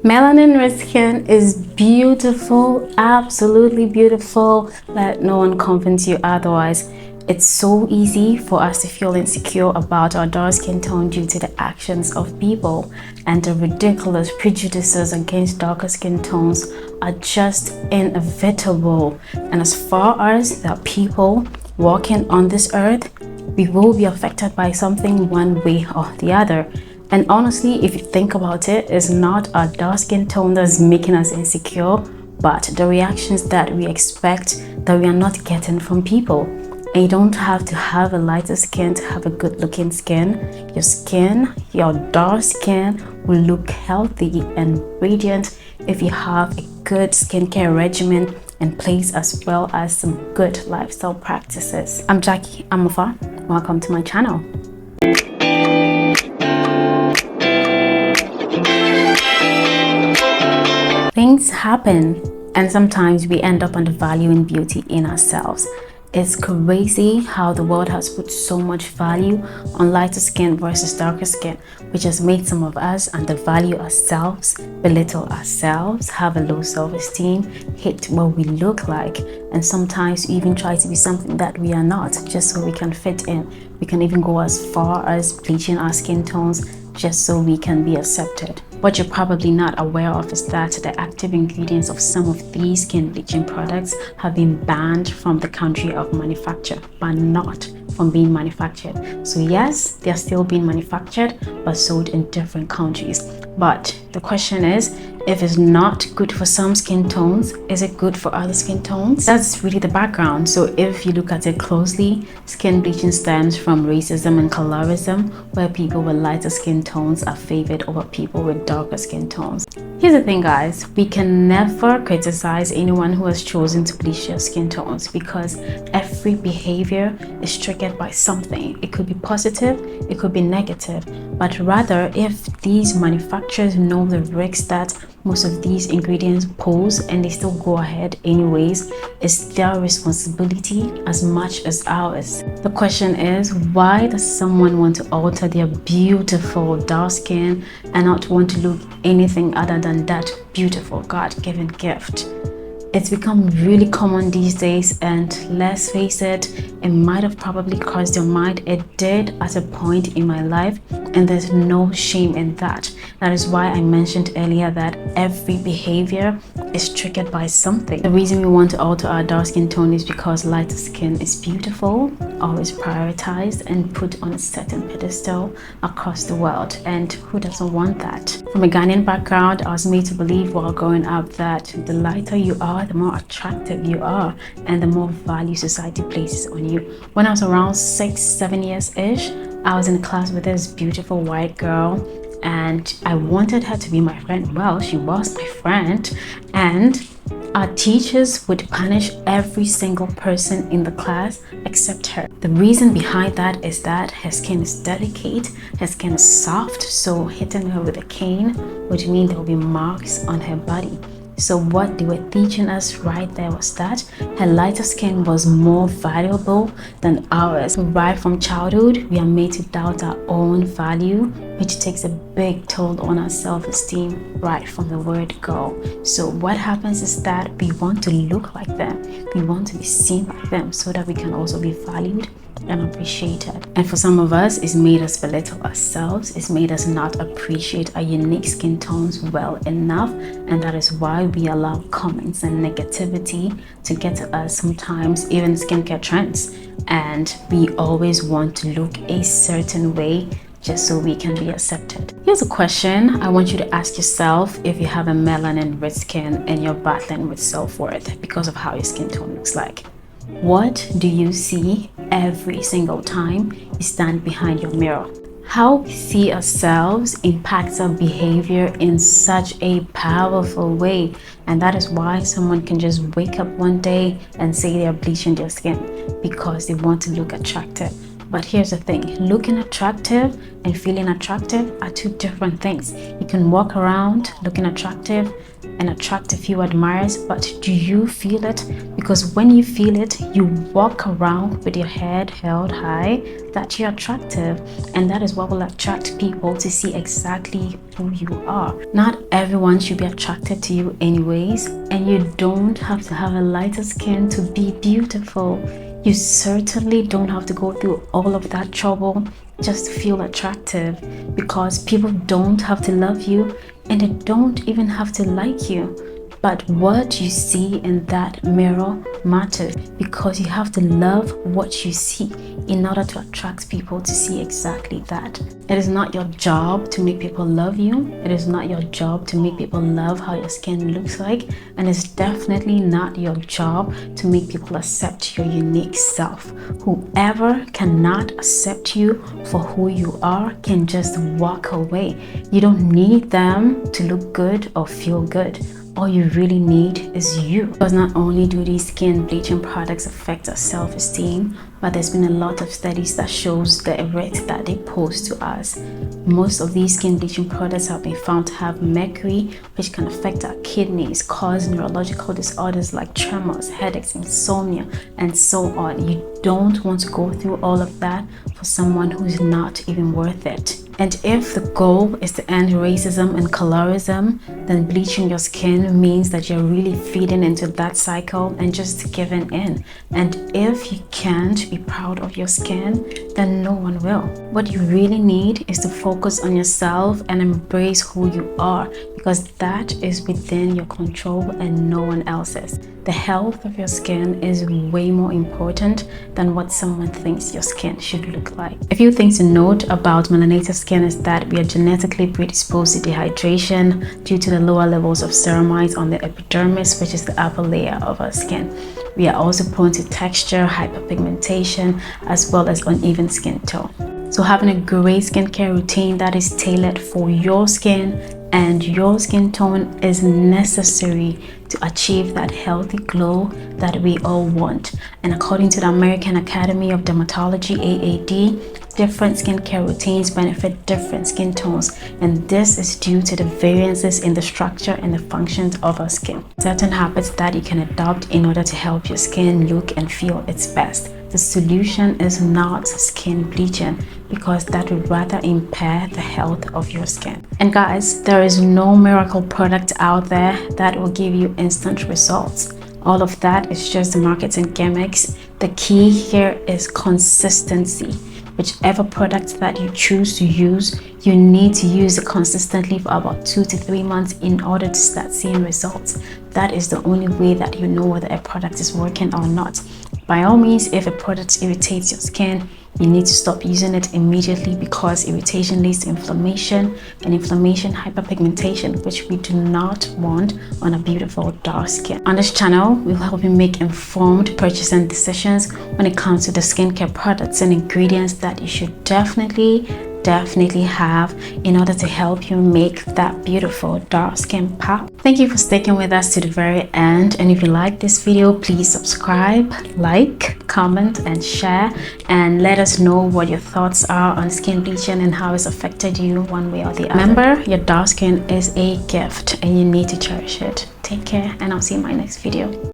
Melanin rich skin is beautiful, absolutely beautiful. Let no one convince you otherwise. It's so easy for us to feel insecure about our dark skin tone due to the actions of people, and the ridiculous prejudices against darker skin tones are just inevitable. And as far as there are people walking on this earth, we will be affected by something one way or the other. And honestly, if you think about it, it's not our dark skin tone that's making us insecure, but the reactions that we expect that we are not getting from people. And you don't have to have a lighter skin to have a good looking skin. Your dark skin will look healthy and radiant if you have a good skincare regimen in place, as well as some good lifestyle practices. I'm Jackie Amofa. Welcome to my channel. Things happen, and sometimes we end up undervaluing beauty in ourselves. It's crazy how the world has put so much value on lighter skin versus darker skin, which has made some of us undervalue ourselves, belittle ourselves, have a low self-esteem, hate what we look like, and sometimes even try to be something that we are not just so we can fit in. We can even go as far as bleaching our skin tones just so we can be accepted. What you're probably not aware of is that the active ingredients of some of these skin bleaching products have been banned from the country of manufacture, but not from being manufactured. So yes, they are still being manufactured but sold in different countries. But the question is, if it's not good for some skin tones, is it good for other skin tones? That's really the background. So if you look at it closely, skin bleaching stems from racism and colorism, where people with lighter skin tones are favored over people with darker skin tones. Here's the thing, guys, we can never criticize anyone who has chosen to bleach their skin tones, because every behavior is triggered by something. It could be positive, it could be negative, but rather if these manufacturers know the risks that most of these ingredients pose and they still go ahead anyways, it's their responsibility as much as ours. The question is, why does someone want to alter their beautiful dark skin and not want to look anything other than that beautiful God-given gift? It's become really common these days, and let's face it, it might have probably crossed your mind. It did at a point in my life, and there's no shame in that. That is why I mentioned earlier that every behavior is triggered by something. The reason we want to alter our dark skin tone is because lighter skin is beautiful, always prioritized and put on a certain pedestal across the world, and who doesn't want that? From a Ghanaian background, I was made to believe while growing up that the lighter you are, the more attractive you are, and the more value society places on you. When I was around 6-7 years-ish, I was in class with this beautiful white girl, and I wanted her to be my friend. Well, she was my friend, and our teachers would punish every single person in the class except her. The reason behind that is that her skin is delicate, her skin is soft, so hitting her with a cane would mean there will be marks on her body. So what they were teaching us right there was that her lighter skin was more valuable than ours. Right from childhood, we are made to doubt our own value, which takes a big toll on our self-esteem right from the word go. So what happens is that we want to look like them. We want to be seen like them so that we can also be valued and appreciated. And for some of us, it's made us belittle ourselves. It's made us not appreciate our unique skin tones well enough, and that is why we allow comments and negativity to get to us, sometimes even skincare trends, and we always want to look a certain way just so we can be accepted. Here's a question I want you to ask yourself if you have a melanin rich skin and you're battling with self-worth because of how your skin tone looks like. What do you see every single time you stand behind your mirror? How we see ourselves impacts our behavior in such a powerful way, and that is why someone can just wake up one day and say they are bleaching their skin because they want to look attractive. But here's the thing, looking attractive and feeling attractive are two different things. You can walk around looking attractive and attract a few admirers, but do you feel it? Because when you feel it, you walk around with your head held high that you're attractive, and that is what will attract people to see exactly who you are. Not everyone should be attracted to you anyways, and you don't have to have a lighter skin to be beautiful. You certainly don't have to go through all of that trouble just to feel attractive, because people don't have to love you and they don't even have to like you. But what you see in that mirror matters, because you have to love what you see in order to attract people to see exactly that. It is not your job to make people love you. It is not your job to make people love how your skin looks like. And it's definitely not your job to make people accept your unique self. Whoever cannot accept you for who you are can just walk away. You don't need them to look good or feel good. All you really need is you. Because not only do these skin bleaching products affect our self-esteem, but there's been a lot of studies that shows the risk that they pose to us. Most of these skin bleaching products have been found to have mercury, which can affect our kidneys, cause neurological disorders like tremors, headaches, insomnia, and so on. You don't want to go through all of that for someone who's not even worth it. And if the goal is to end racism and colorism, then bleaching your skin means that you're really feeding into that cycle and just giving in. And if you can't be proud of your skin, then no one will. What you really need is to focus on yourself and embrace who you are, because that is within your control and no one else's. The health of your skin is way more important than what someone thinks your skin should look like. A few things to note about melanated skin is that we are genetically predisposed to dehydration due to the lower levels of ceramides on the epidermis, which is the upper layer of our skin. We are also prone to texture, hyperpigmentation, as well as uneven skin tone. So having a great skincare routine that is tailored for your skin and your skin tone is necessary to achieve that healthy glow that we all want. And according to the American Academy of Dermatology, AAD, different skincare routines benefit different skin tones, and this is due to the variances in the structure and the functions of our skin. Certain habits that you can adopt in order to help your skin look and feel its best. The solution is not skin bleaching, because that would rather impair the health of your skin. And guys, there is no miracle product out there that will give you instant results. All of that is just marketing gimmicks. The key here is consistency. Whichever product that you choose to use, you need to use it consistently for about 2 to 3 months in order to start seeing results. That is the only way that you know whether a product is working or not. By all means, if a product irritates your skin, you need to stop using it immediately, because irritation leads to inflammation, and inflammation hyperpigmentation, which we do not want on a beautiful dark skin. On this channel, we'll help you make informed purchasing decisions when it comes to the skincare products and ingredients that you should definitely have in order to help you make that beautiful dark skin pop. Thank you for sticking with us to the very end, and if you like this video, please subscribe, like, comment, and share, and let us know what your thoughts are on skin bleaching and how it's affected you one way or the other. Remember, your dark skin is a gift and you need to cherish it. Take care, and I'll see you in my next video.